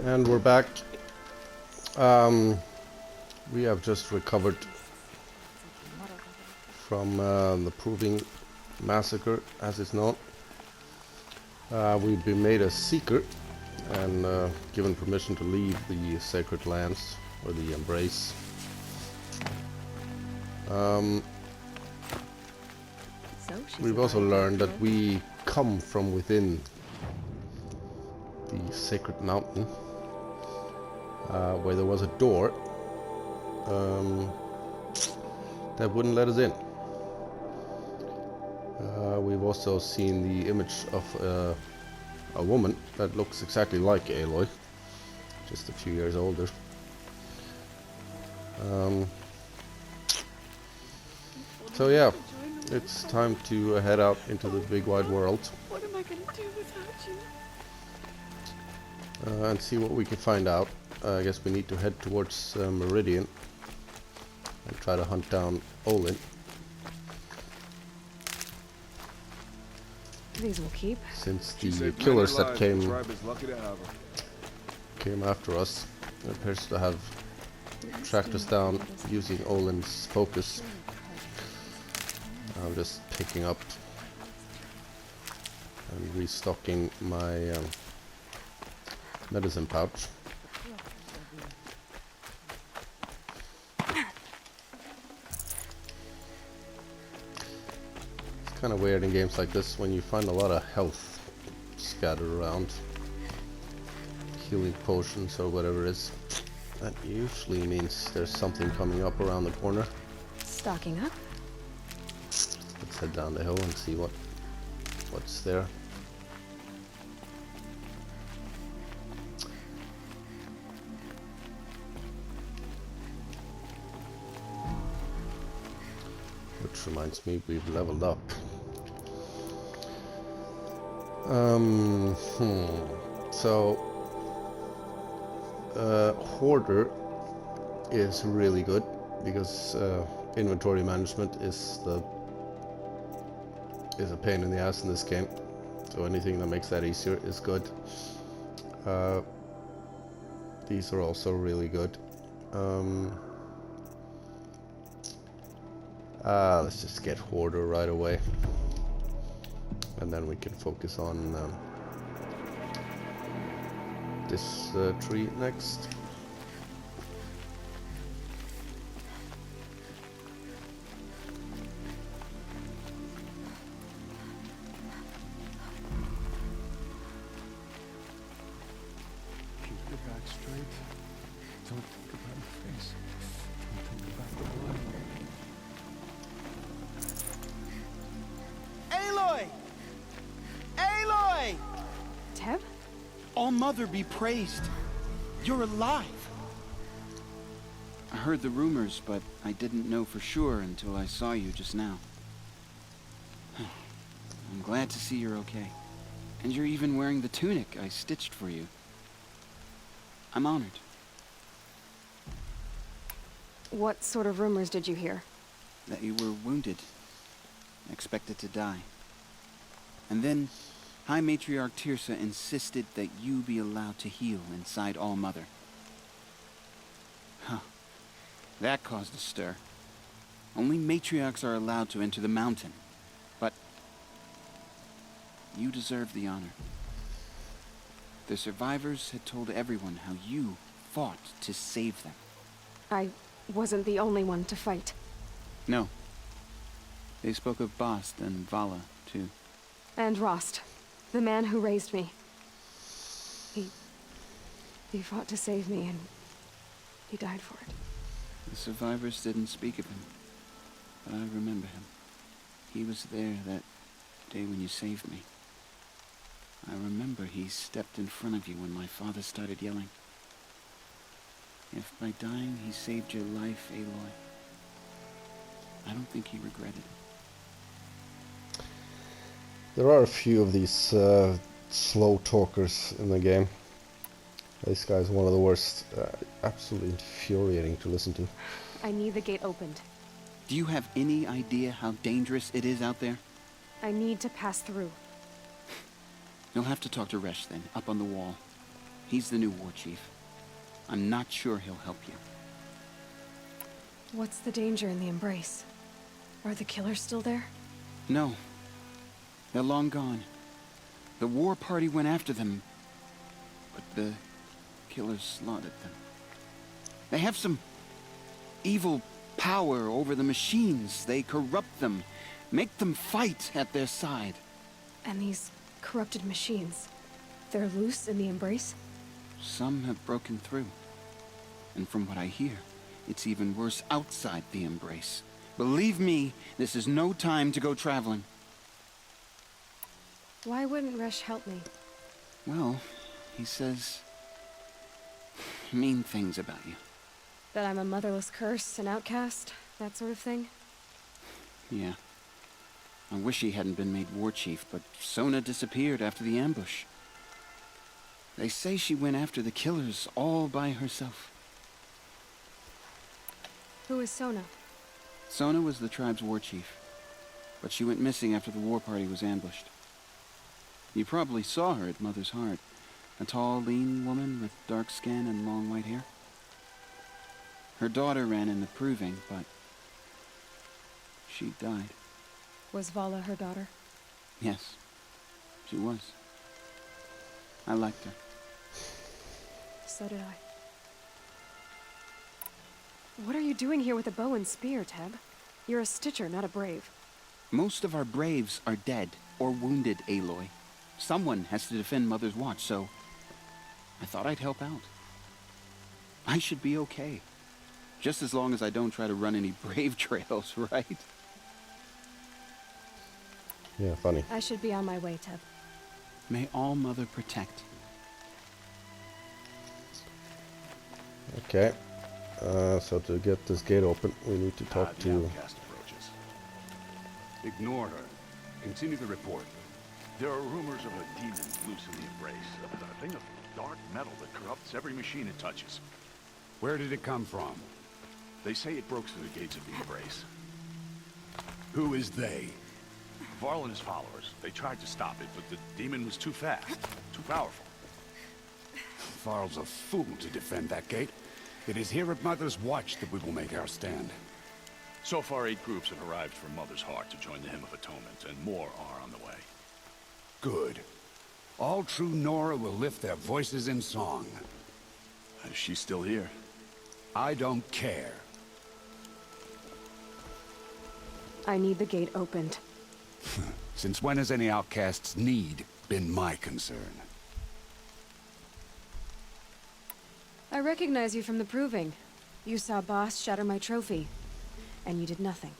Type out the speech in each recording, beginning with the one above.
And we're back. We have just recovered from the Proving Massacre, as it's known. We've been made a seeker and given permission to leave the sacred lands, or the embrace. We've also learned that we come from within the sacred mountain, where there was a door that wouldn't let us in. We've also seen the image of a woman that looks exactly like Aloy, just a few years older. So yeah, it's time to head out into the big wide world. What am I gonna do without you? And see what we can find out. I guess we need to head towards Meridian and try to hunt down Olin. These will keep. Since the killers that came after us appears to have tracked us down using Olin's focus. I'm just picking up and restocking my medicine pouch. It's kind of weird in games like this when you find a lot of health scattered around. Healing potions or whatever it is. That usually means there's something coming up around the corner. Stocking up. Let's head down the hill and see what's there. Which reminds me, we've leveled up. So Hoarder is really good because inventory management is a pain in the ass in this game. So anything that makes that easier is good. These are also really good. Let's just get Hoarder right away, and then we can focus on this tree next. Keep your back straight. Don't think about your face. Don't think about the blood. Aloy! Aloy! Teb? All-Mother be praised. You're alive. I heard the rumors, but I didn't know for sure until I saw you just now. I'm glad to see you're okay. And you're even wearing the tunic I stitched for you. I'm honored. What sort of rumors did you hear? That you were wounded. Expected to die. And then High Matriarch Tirsa insisted that you be allowed to heal inside All-Mother. Huh. That caused a stir. Only matriarchs are allowed to enter the mountain. But you deserve the honor. The survivors had told everyone how you fought to save them. I wasn't the only one to fight. No. They spoke of Bast and Vala, too. And Rost, the man who raised me. He fought to save me, and he died for it. The survivors didn't speak of him, but I remember him. He was there that day when you saved me. I remember he stepped in front of you when my father started yelling. If by dying he saved your life, Aloy, I don't think he regretted it. There are a few of these slow talkers in the game. This guy's one of the worst. Absolutely infuriating to listen to. I need the gate opened. Do you have any idea how dangerous it is out there? I need to pass through. You'll have to talk to Resh then, up on the wall. He's the new war chief. I'm not sure he'll help you. What's the danger in the embrace? Are the killers still there? No. They're long gone. The war party went after them, but the killers slaughtered them. They have some evil power over the machines. They corrupt them, make them fight at their side. And these corrupted machines, they're loose in the embrace? Some have broken through. And from what I hear, it's even worse outside the embrace. Believe me, this is no time to go traveling. Why wouldn't Resh help me? Well, he says mean things about you. That I'm a motherless curse, an outcast, that sort of thing? Yeah. I wish he hadn't been made war chief, but Sona disappeared after the ambush. They say she went after the killers all by herself. Who is Sona? Sona was the tribe's war chief, but she went missing after the war party was ambushed. You probably saw her at Mother's Heart. A tall, lean woman with dark skin and long white hair. Her daughter ran in the proving, but she died. Was Vala her daughter? Yes, she was. I liked her. So did I. What are you doing here with a bow and spear, Teb? You're a Stitcher, not a Brave. Most of our Braves are dead or wounded, Aloy. Someone has to defend Mother's Watch, so I thought I'd help out. I should be okay. Just as long as I don't try to run any Brave trails, right? Yeah, funny. I should be on my way, Teb. May all Mother protect. Okay. So to get this gate open, we need to talk The to... outcast approaches. Ignore her. Continue the report. There are rumors of a demon loose in the embrace. A thing of dark metal that corrupts every machine it touches. Where did it come from? They say it broke through the gates of the embrace. Who is they? Varl and his followers. They tried to stop it, but the demon was too fast, too powerful. Varl's a fool to defend that gate. It is here at Mother's Watch that we will make our stand. So far, 8 groups have arrived from Mother's Heart to join the Hymn of Atonement, and more are on the way. Good. All true Nora will lift their voices in song. Is she still here? I don't care. I need the gate opened. Since when has any outcast's need been my concern? I recognize you from the proving. You saw Boss shatter my trophy, and you did nothing.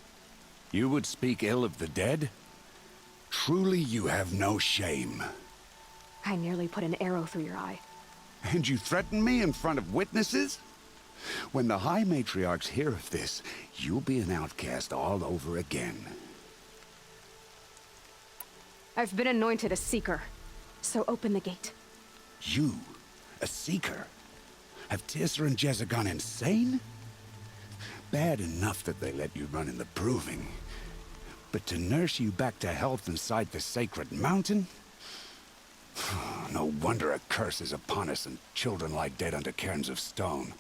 You would speak ill of the dead? Truly you have no shame. I nearly put an arrow through your eye. And you threaten me in front of witnesses? When the High Matriarchs hear of this, you'll be an outcast all over again. I've been anointed a Seeker, so open the gate. You, a Seeker? Have Tissa and Jezza gone insane? Bad enough that they let you run in the proving. But to nurse you back to health inside the sacred mountain? No wonder a curse is upon us and children lie dead under cairns of stone.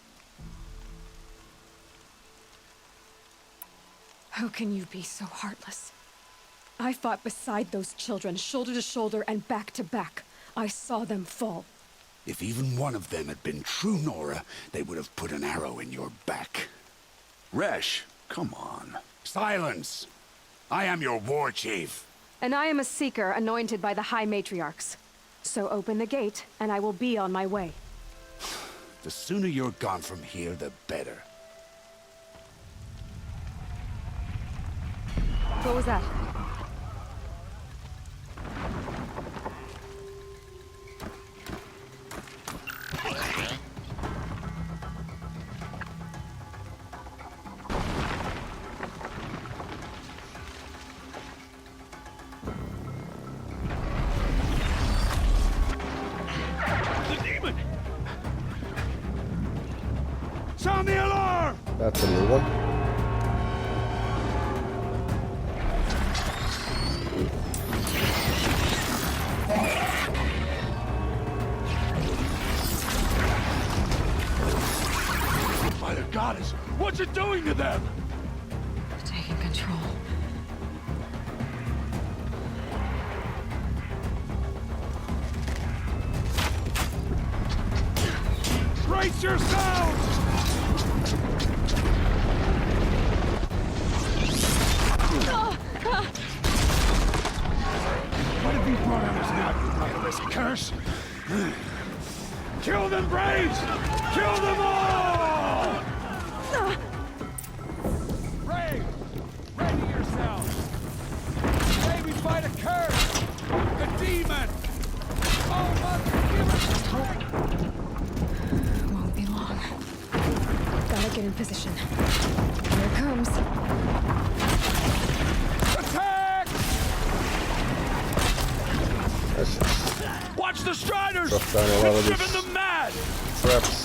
How can you be so heartless? I fought beside those children, shoulder to shoulder and back to back. I saw them fall. If even one of them had been true Nora, they would have put an arrow in your back. Resh, come on. Silence! I am your war chief. And I am a Seeker anointed by the High Matriarchs. So open the gate, and I will be on my way. The sooner you're gone from here, the better. What was that? Sound the alarm! That's a new one. goddess! What's it doing to them? Taking control. Brace yourselves! What have you brought on us now, you murderous curse? Kill them, Braves! Kill them all! Brave! Ready yourselves! Today we fight a curse! The demon! Oh, Mother, give us strength! Won't be long. Gotta get in position. Here it comes. Attack! That's Watch the Striders! drop down a lot of It's these driven them mad! traps.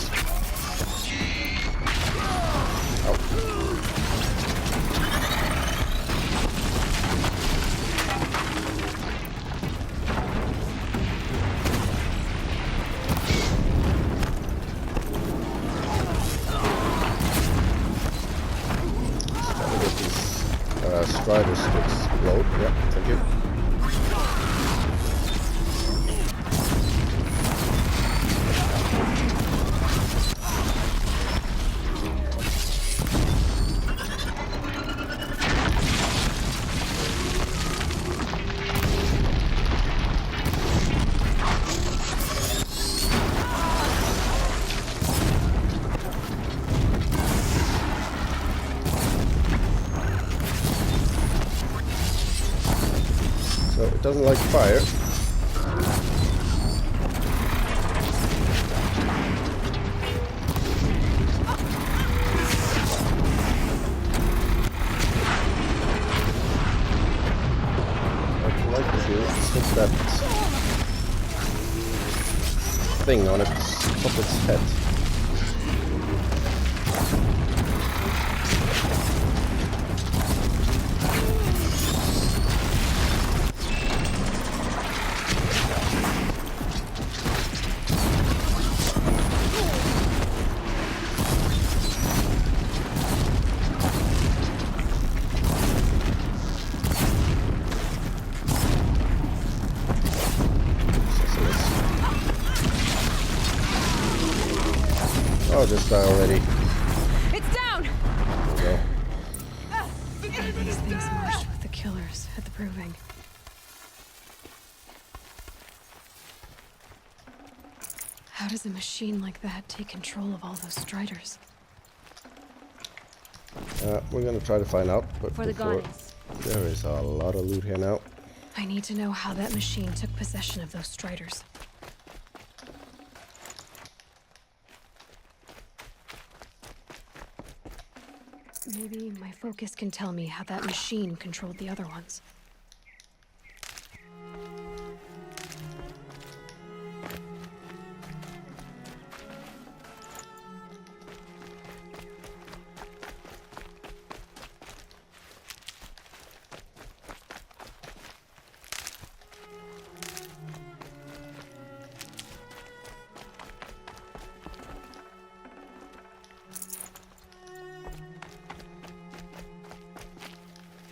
Striders to explode. Yeah, thank you. So it doesn't like fire. I'd like to hit that thing on its top of its head. Oh, just die already. It's down! There we go. These things marched with the killers at the proving. How does a machine like that take control of all those Striders? We're gonna try to find out, but For the before, goddess. there is a lot of loot here now. I need to know how that machine took possession of those Striders. Maybe my focus can tell me how that machine controlled the other ones.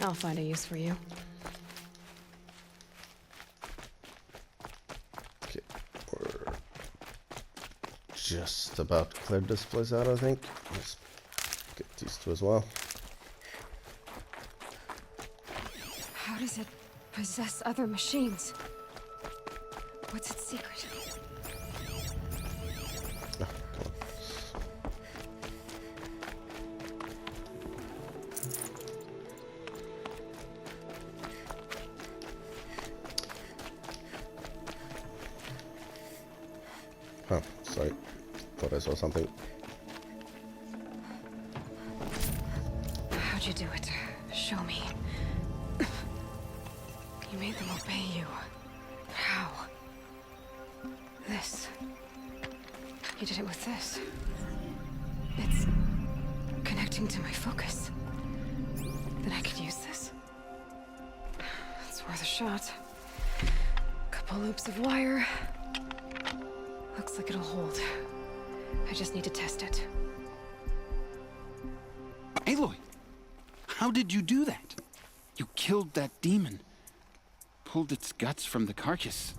I'll find a use for you. Okay, we're just about to clear this place out, I think. Let's get these two as well. How does it possess other machines? What's its secret? Ah, come on. Oh, sorry. Thought I saw something. How'd you do it? Show me. You made them obey you. How? This. You did it with this. It's connecting to my focus. Then I could use this. It's worth a shot. Couple loops of wire. Looks like it'll hold. I just need to test it. Aloy, how did you do that? You killed that demon. Pulled its guts from the carcass.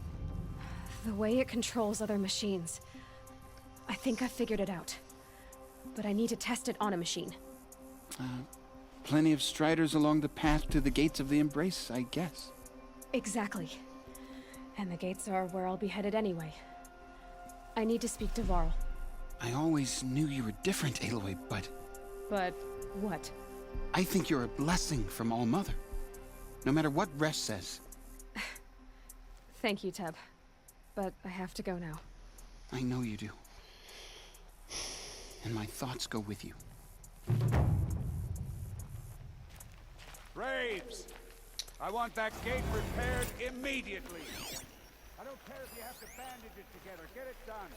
The way it controls other machines. I think I figured it out. But I need to test it on a machine. Plenty of striders along the path to the gates of the Embrace, I guess. Exactly. And the gates are where I'll be headed anyway. I need to speak to Varl. I always knew you were different, Aloy, but But what? I think you're a blessing from All Mother. No matter what Resh says. Thank you, Teb. But I have to go now. I know you do. And my thoughts go with you. Braves! I want that gate repaired immediately. I don't care if you have to bandage it together. Get it done.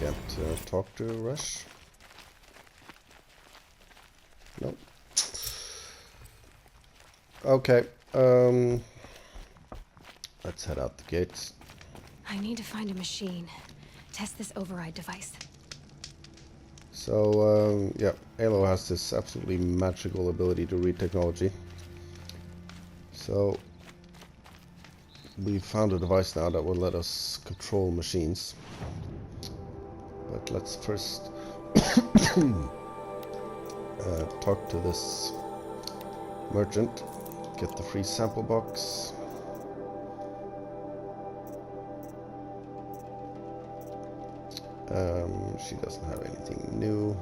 Can't talk to Rush. Nope. Okay. Let's head out the gates. I need to find a machine. Test this override device. So, yeah, Aloy has this absolutely magical ability to read technology. So, we found a device now that will let us control machines. But let's first talk to this merchant, get the free sample box. She doesn't have anything new.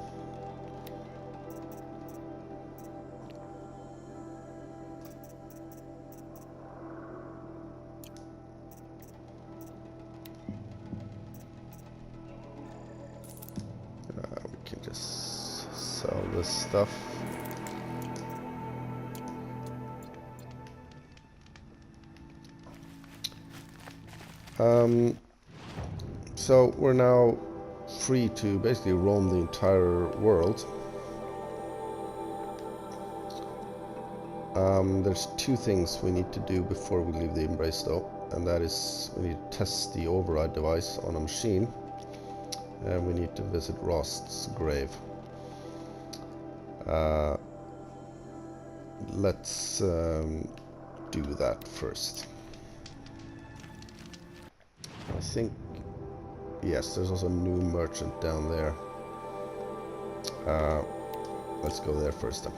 We can just sell this stuff. So we're now free to basically roam the entire world. There's two things we need to do before we leave the Embrace though, and that is we need to test the override device on a machine, and we need to visit Rost's grave. Let's do that first. I think, yes, there's also a new merchant down there. Let's go there first then.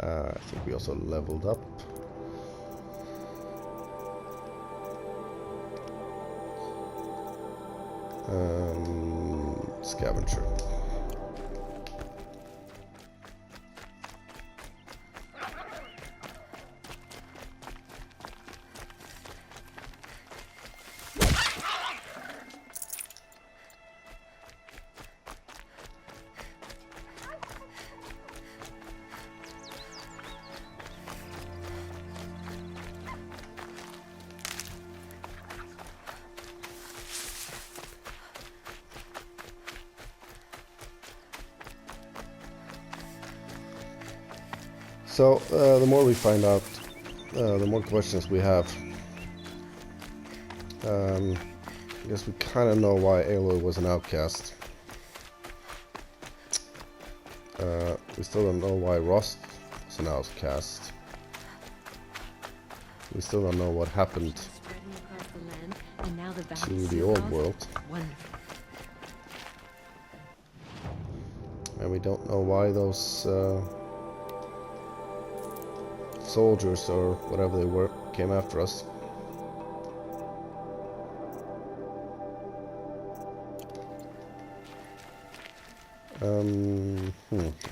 I think we also leveled up. Scavenger. So, the more we find out, the more questions we have. I guess we kind of know why Aloy was an outcast. We still don't know why Rost was an outcast. We still don't know what happened to the old world. And we don't know why those soldiers or whatever they were came after us.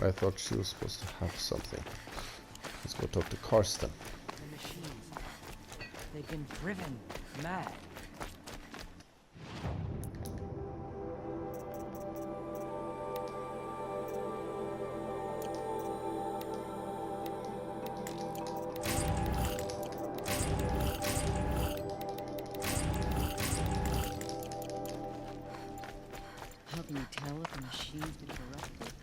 I thought she was supposed to have something. Let's go talk to Karsten. The machines, they've been driven mad. How can you tell if a machine's been corrupted?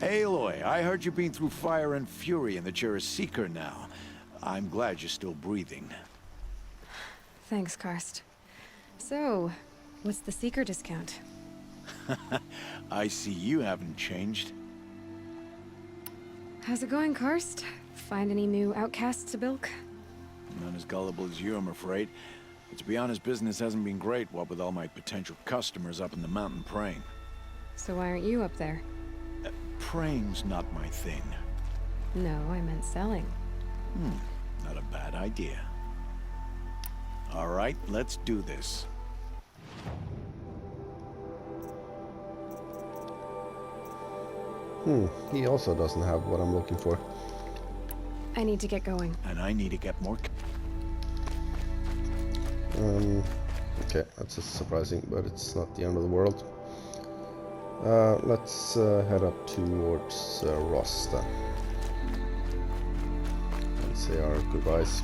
Aloy, I heard you've been through fire and fury and that you're a seeker now. I'm glad you're still breathing. Thanks, Karst. So, what's the Seeker discount? I see you haven't changed. How's it going, Karst? Find any new outcasts to bilk? Not as gullible as you, I'm afraid. But to be honest, business hasn't been great, what with all my potential customers up in the mountain praying. So why aren't you up there? Praying's not my thing. No, I meant selling. Not a bad idea. All right, let's do this. He also doesn't have what I'm looking for. I need to get going. And I need to get more... Okay, that's just surprising, but it's not the end of the world. Let's head up towards Rost then. And say our goodbyes.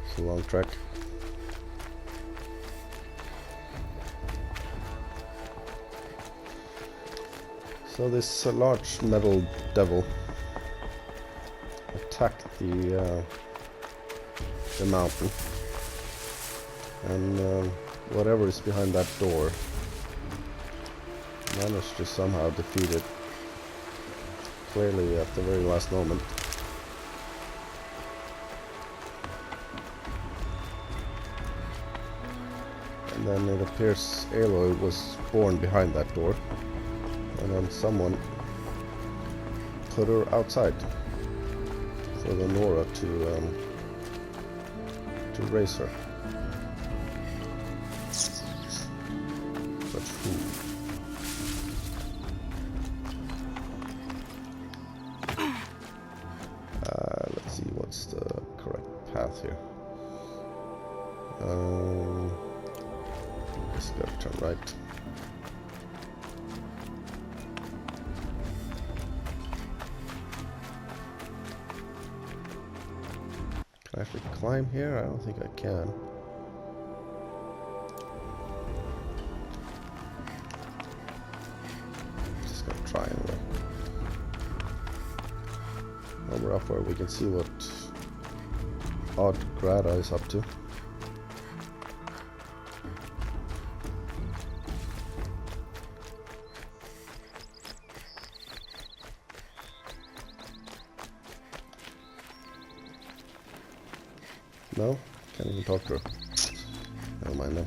It's a long trek. So this large metal devil attacked the mountain, and whatever is behind that door managed to somehow defeat it, clearly at the very last moment. And then it appears Aloy was born behind that door, and then someone put her outside for the Nora to raise her. But who? Let's see what's the correct path here. Just gotta turn right. Can I actually climb here? I don't think I can. Just gonna try anyway. Well, we're up where we can see what odd Grata is up to. No? Can't even talk to her. Never mind then.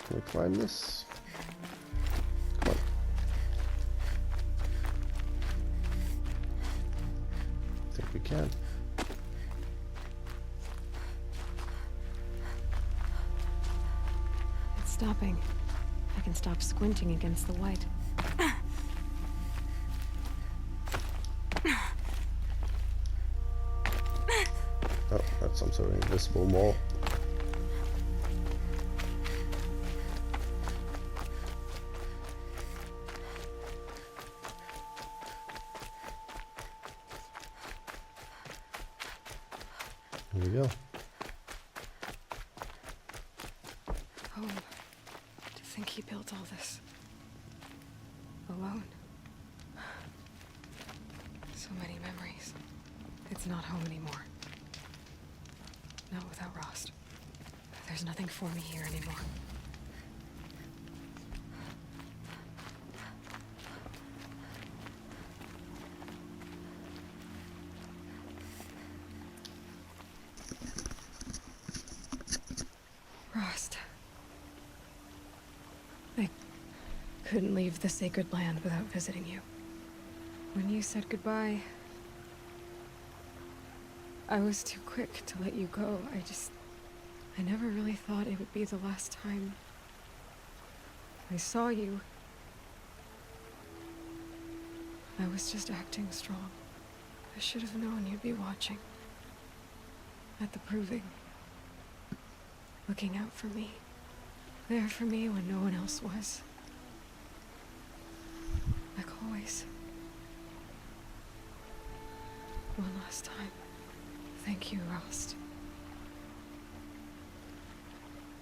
Can we climb this? Come on. I think we can. It's stopping. I can stop squinting against the white. Oh, that's some sort of invisible wall. Here we go. Home. To think he built all this. Alone. So many memories. It's not home anymore. Not without Rost. There's nothing for me here anymore. Rost. I couldn't leave the sacred land without visiting you. When you said goodbye, I was too quick to let you go. I never really thought it would be the last time I saw you. I was just acting strong. I should have known you'd be watching. At the proving. Looking out for me. There for me when no one else was. Like always. One last time. Thank you, Rost.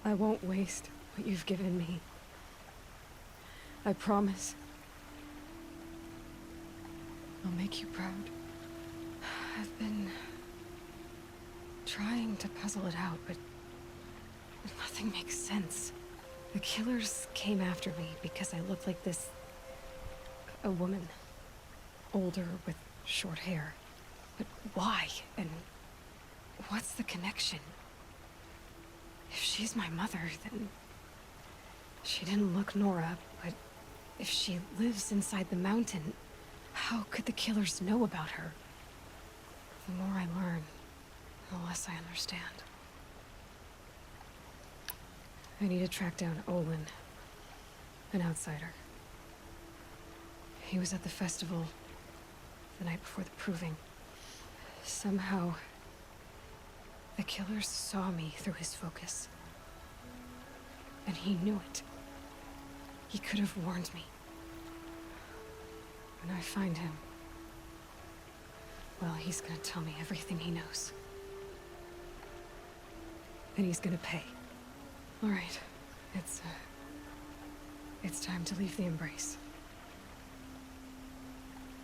I won't waste what you've given me. I promise. I'll make you proud. I've been trying to puzzle it out, but nothing makes sense. The killers came after me because I looked like this... a woman. Older with short hair. But why? And what's the connection? If she's my mother, then... She didn't look Nora, but if she lives inside the mountain, how could the killers know about her? The more I learn, the less I understand. I need to track down Olin, an outsider. He was at the festival the night before the proving. Somehow, the killers saw me through his focus. And he knew it. He could have warned me. When I find him, well, he's gonna tell me everything he knows. And he's gonna pay. All right, it's time to leave the embrace.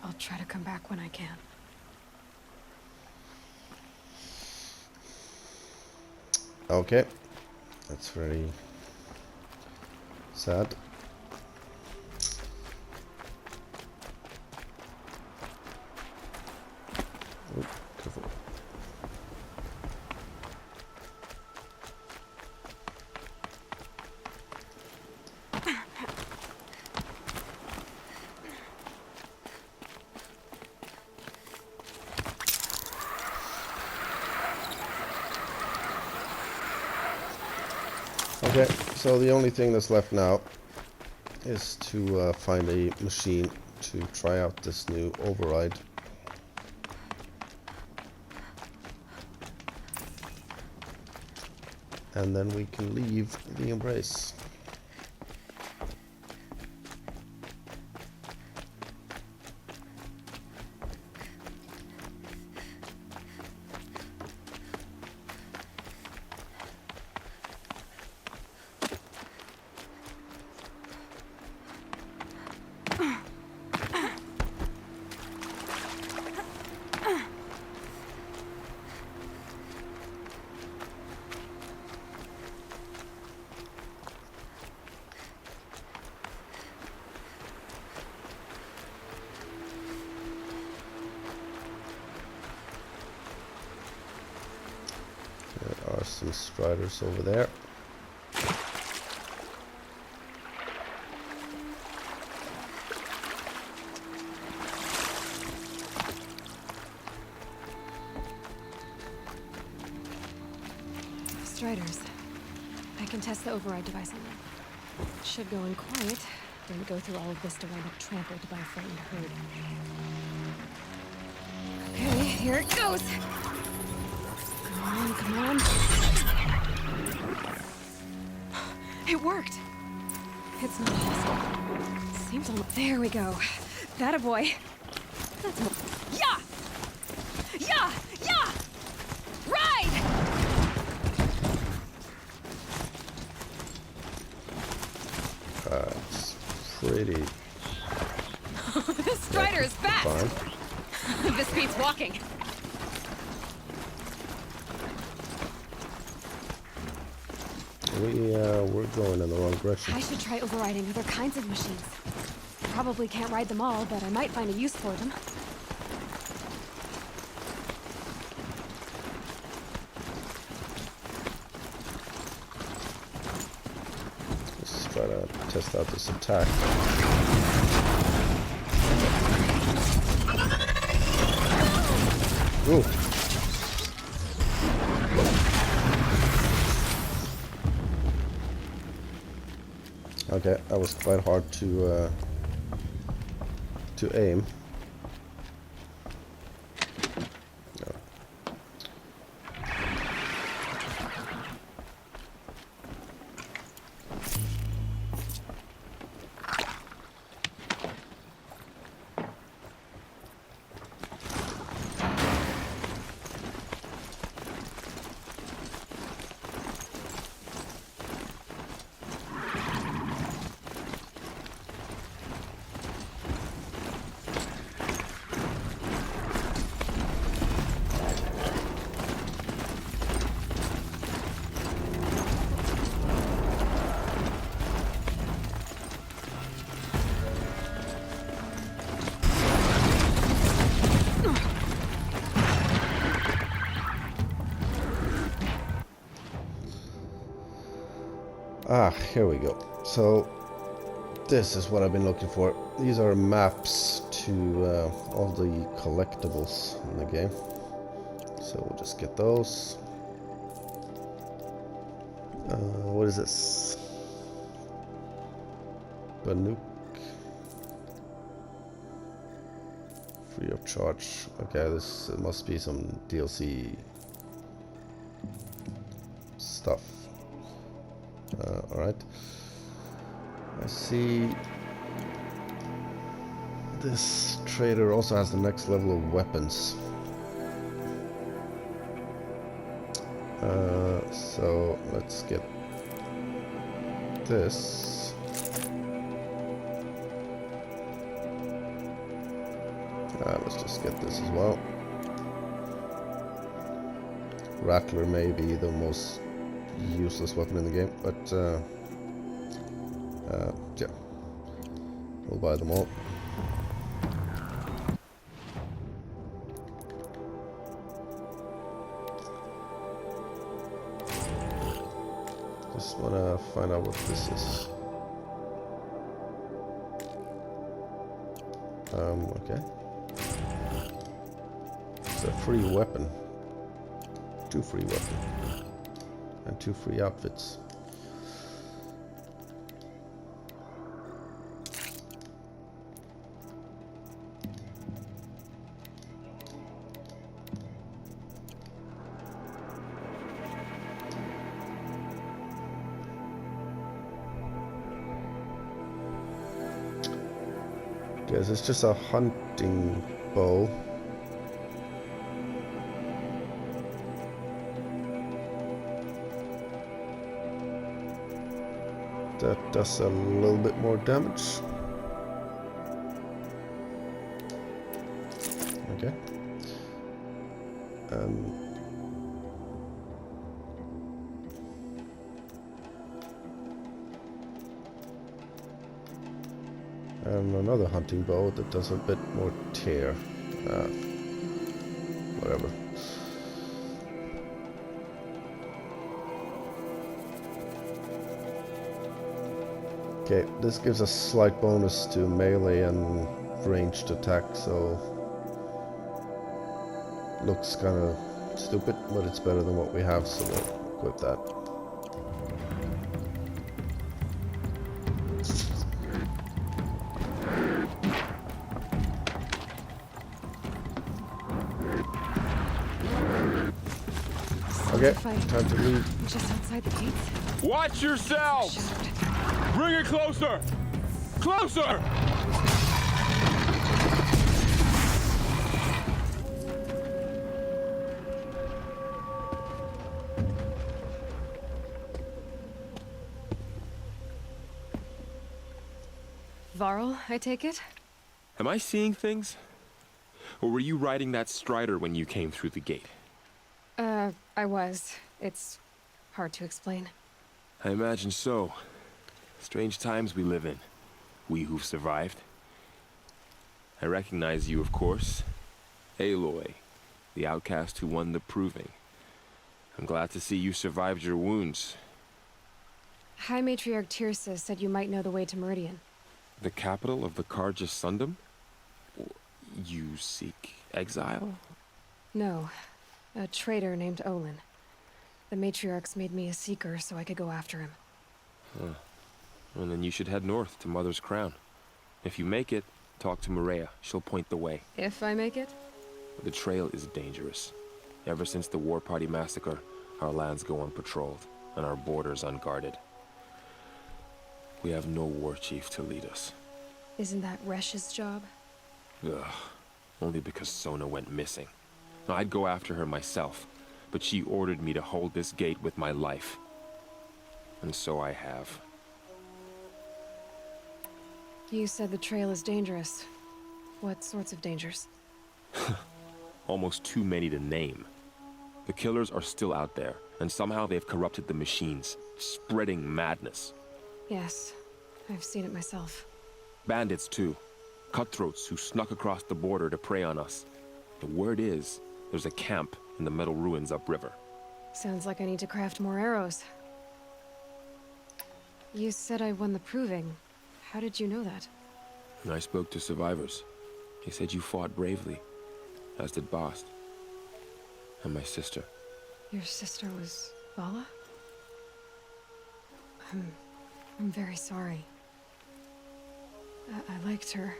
I'll try to come back when I can. Okay, that's very sad. Oh, careful. Okay, so the only thing that's left now is to find a machine to try out this new override. And then we can leave the embrace. There are some striders over there. Striders. I can test the override device on them. Should go in quiet. Didn't go through all of this to wind up trampled by a frightened herd. Okay, here it goes. Come on, come on. It worked. It's not possible. Seems almost... There we go. That a boy. That's more... Yeah! Yeah! Yeah! Ride! It's pretty... This strider is fast! fine. This beats walking. We're going in the wrong direction. I should try overriding other kinds of machines. Probably can't ride them all, but I might find a use for them. Let's try to test out this attack. Ooh. Okay, that was quite hard to aim. Ah, here we go. So, this is what I've been looking for. These are maps to all the collectibles in the game. So we'll just get those. What is this? Banuk. Free of charge. Okay, this must be some DLC stuff. Alright. I see this trader also has the next level of weapons. So let's get this. Let's just get this as well. Rattler may be the most useless weapon in the game, but yeah, we'll buy them all. Just wanna find out what this is. Okay. It's a free weapon. 2 free weapons. And 2 free outfits. Guess it's just a hunting bow. That does a little bit more damage. Okay. And another hunting bow that does a bit more tear. Whatever. Okay, this gives a slight bonus to melee and ranged attack, so looks kind of stupid, but it's better than what we have, so we'll equip that. Okay, time to leave. Just outside the gates. Watch yourselves! Bring it closer! Closer! Varl, I take it? Am I seeing things? Or were you riding that strider when you came through the gate? I was. It's hard to explain. I imagine so. Strange times we live in. We who've survived. I recognize you, of course. Aloy, the outcast who won the proving. I'm glad to see you survived your wounds. High Matriarch Tirsa said you might know the way to Meridian. The capital of the Carja Sundom? You seek exile? No. A traitor named Olin. The Matriarchs made me a seeker so I could go after him. Huh. Well, then you should head north to Mother's Crown. If you make it, talk to Maria. She'll point the way. If I make it? The trail is dangerous. Ever since the War Party massacre, our lands go unpatrolled, and our borders unguarded. We have no war chief to lead us. Isn't that Resh's job? Ugh. Only because Sona went missing. Now, I'd go after her myself, but she ordered me to hold this gate with my life. And so I have. You said the trail is dangerous. What sorts of dangers? Almost too many to name. The killers are still out there, and somehow they've corrupted the machines, spreading madness. Yes, I've seen it myself. Bandits, too. Cutthroats who snuck across the border to prey on us. The word is, there's a camp in the metal ruins upriver. Sounds like I need to craft more arrows. You said I won the proving. How did you know that? And I spoke to survivors. They said you fought bravely, as did Bast. And my sister. Your sister was Vala? I'm very sorry. I liked her.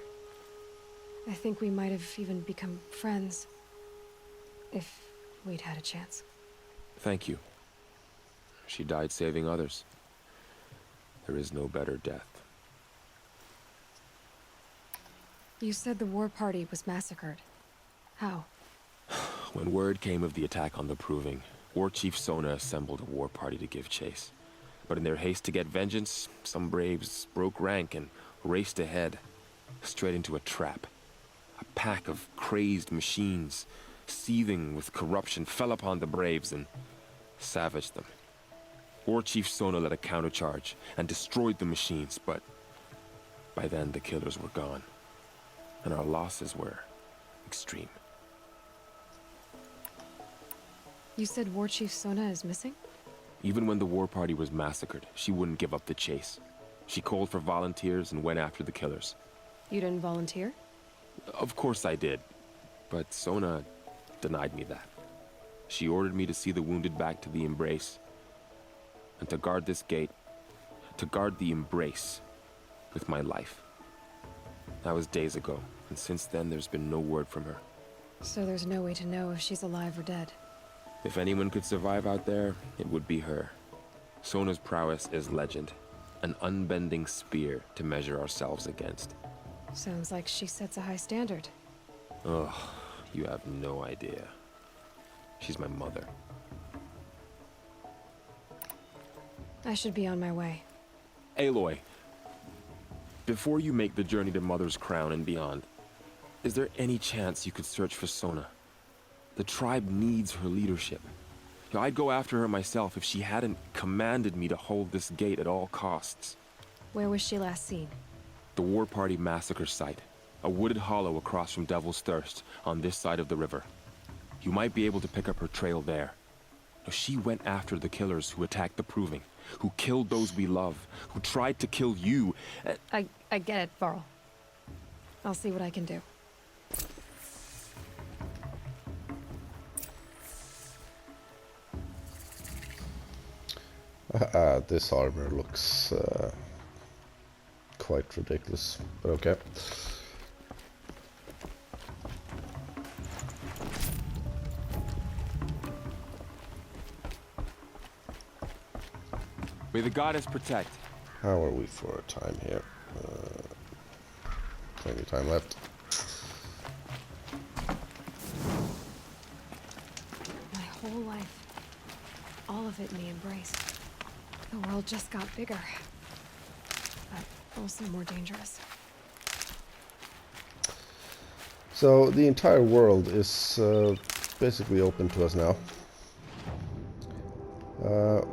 I think we might have even become friends. If we'd had a chance. Thank you. She died saving others. There is no better death. You said the war party was massacred. How? When word came of the attack on the Proving, War Chief Sona assembled a war party to give chase. But in their haste to get vengeance, some braves broke rank and raced ahead, straight into a trap. A pack of crazed machines, seething with corruption, fell upon the braves and savaged them. War Chief Sona led a countercharge and destroyed the machines, but by then the killers were gone, and our losses were extreme. You said War Chief Sona is missing? Even when the war party was massacred, she wouldn't give up the chase. She called for volunteers and went after the killers. You didn't volunteer? Of course I did, but Sona denied me that. She ordered me to see the wounded back to the Embrace, and to guard this gate, to guard the Embrace with my life. That was days ago, and since then there's been no word from her. So there's no way to know if she's alive or dead. If anyone could survive out there, it would be her. Sona's prowess is legend, an unbending spear to measure ourselves against. Sounds like she sets a high standard. Ugh, you have no idea. She's my mother. I should be on my way. Aloy, before you make the journey to Mother's Crown and beyond, is there any chance you could search for Sona? The tribe needs her leadership. I'd go after her myself if she hadn't commanded me to hold this gate at all costs. Where was she last seen? The War Party massacre site. A wooded hollow across from Devil's Thirst, on this side of the river. You might be able to pick up her trail there. She went after the killers who attacked the Proving, who killed those we love, who tried to kill you. I get it, Varl. I'll see what I can do. This armor looks quite ridiculous, but okay. May the goddess protect. How are we for time here? Plenty of time left. My whole life, all of it in the Embrace. The world just got bigger, but also more dangerous. So the entire world is basically open to us now.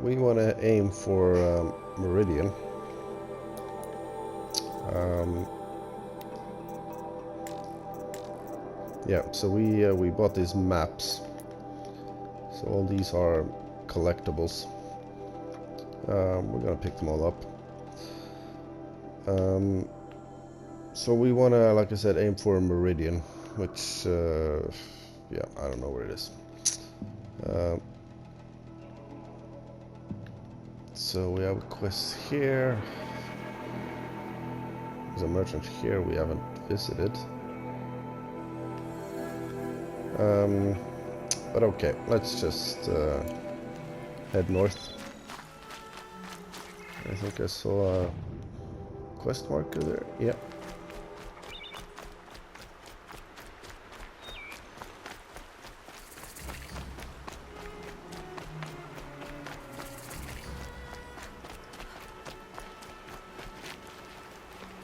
We want to aim for Meridian. Yeah, so we bought these maps. So all these are collectibles. We're gonna pick them all up. So we wanna, like I said, aim for a meridian, which, yeah, I don't know where it is. So we have a quest here. There's a merchant here we haven't visited. But okay, let's just head north. I think I saw a quest marker there. Yeah.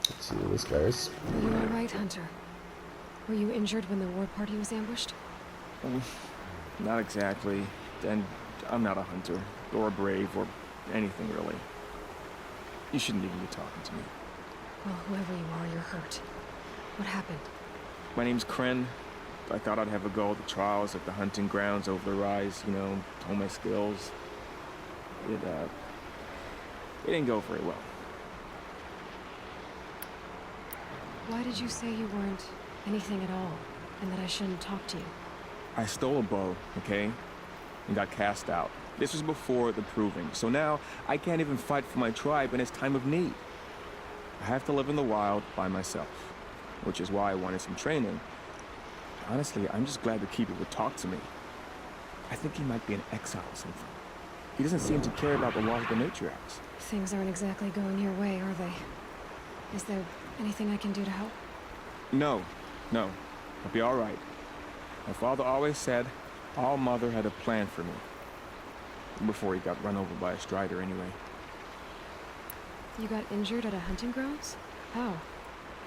Let's see who this guy is. Are you all right, Hunter? Were you injured when the war party was ambushed? Not exactly. And I'm not a hunter, or a brave, or anything really. You shouldn't even be talking to me. Well, whoever you are, you're hurt. What happened? My name's Kren. I thought I'd have a go at the trials at the hunting grounds over the rise, you know, hone my skills. It didn't go very well. Why did you say you weren't anything at all, and that I shouldn't talk to you? I stole a bow, okay? And got cast out. This was before the proving, so now I can't even fight for my tribe in its time of need. I have to live in the wild by myself, which is why I wanted some training. Honestly, I'm just glad the keeper would talk to me. I think he might be an exile or something. He doesn't seem to care about the laws of the matriarchs. Things aren't exactly going your way, are they? Is there anything I can do to help? No. I'll be all right. My father always said All Mother had a plan for me. Before he got run over by a strider, anyway. You got injured at a hunting grounds? How?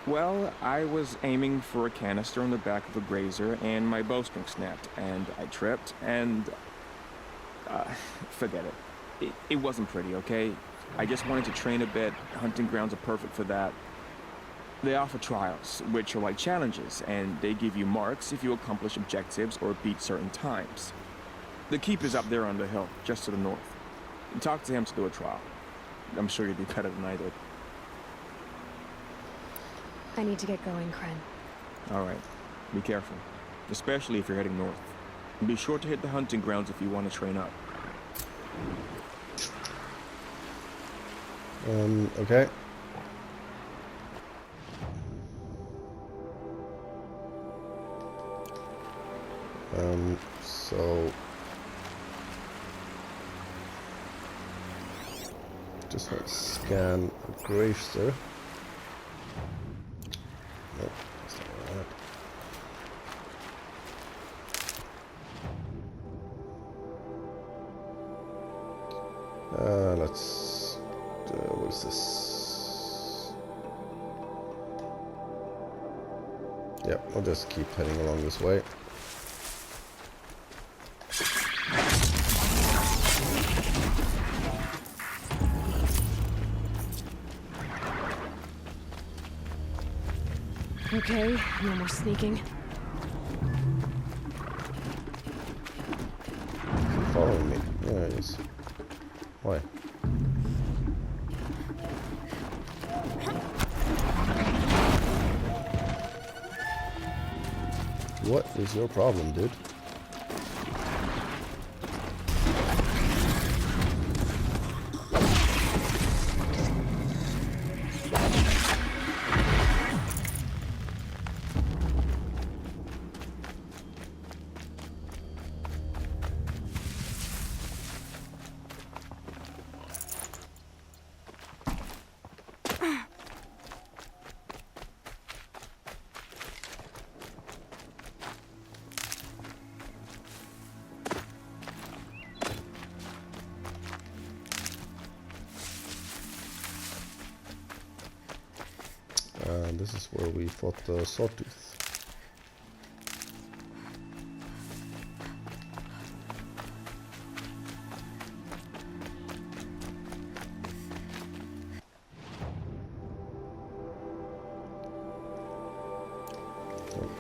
Well, I was aiming for a canister on the back of a grazer, and my bowstring snapped, and I tripped, and... forget it. It wasn't pretty, okay? I just wanted to train a bit. Hunting grounds are perfect for that. They offer trials, which are like challenges, and they give you marks if you accomplish objectives or beat certain times. The keeper's up there on the hill, just to the north. Talk to him to do a trial. I'm sure you'd do better than I did. I need to get going, Kren. All right. Be careful, especially if you're heading north. And be sure to hit the hunting grounds if you want to train up. Okay. So just want to scan the graves there. Nope, that's not right. Let's what is this? Yeah, I'll just keep heading along this way. Okay, no more sneaking. Following me. There it is. Why? What is your problem, dude? This is where we fought the Sawtooth.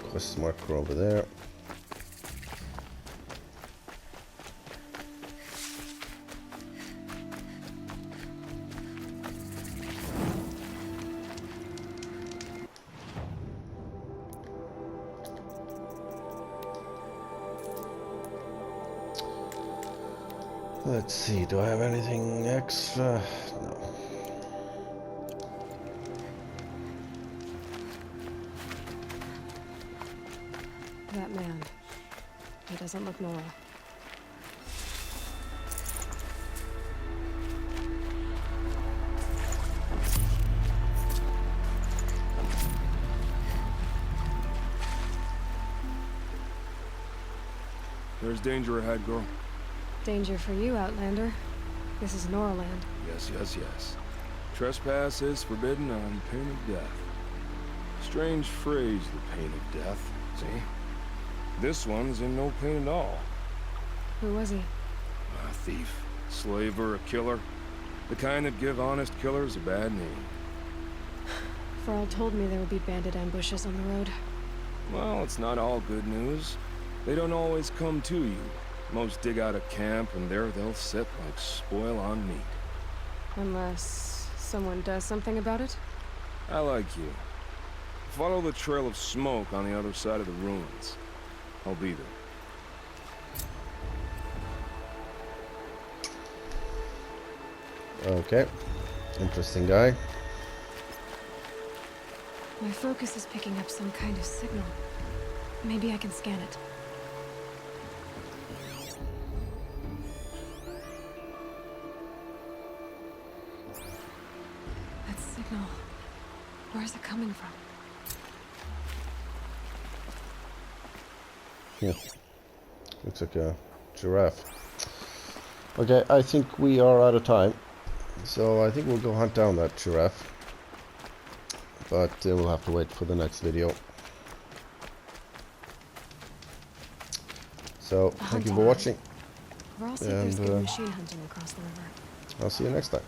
Quest marker over there. Let's see, do I have anything extra? No. That man. He doesn't look normal. There's danger ahead, girl. Danger for you, Outlander. This is Norland. Yes, yes, yes. Trespass is forbidden on pain of death. Strange phrase, the pain of death. See? This one's in no pain at all. Who was he? A thief, slaver, a killer. The kind that give honest killers a bad name. Farrell told me there would be bandit ambushes on the road. Well, it's not all good news. They don't always come to you. Most dig out a camp, and there they'll sit like spoil on meat. Unless someone does something about it? I like you. Follow the trail of smoke on the other side of the ruins. I'll be there. Okay. Interesting guy. My focus is picking up some kind of signal. Maybe I can scan it. That signal. Where is it coming from? Yeah. Looks like a giraffe. Okay, I think we are out of time. So I think we'll go hunt down that giraffe. But we'll have to wait for the next video. So, thank you for watching. Rost said there's good machine hunting across the river. I'll see you next time.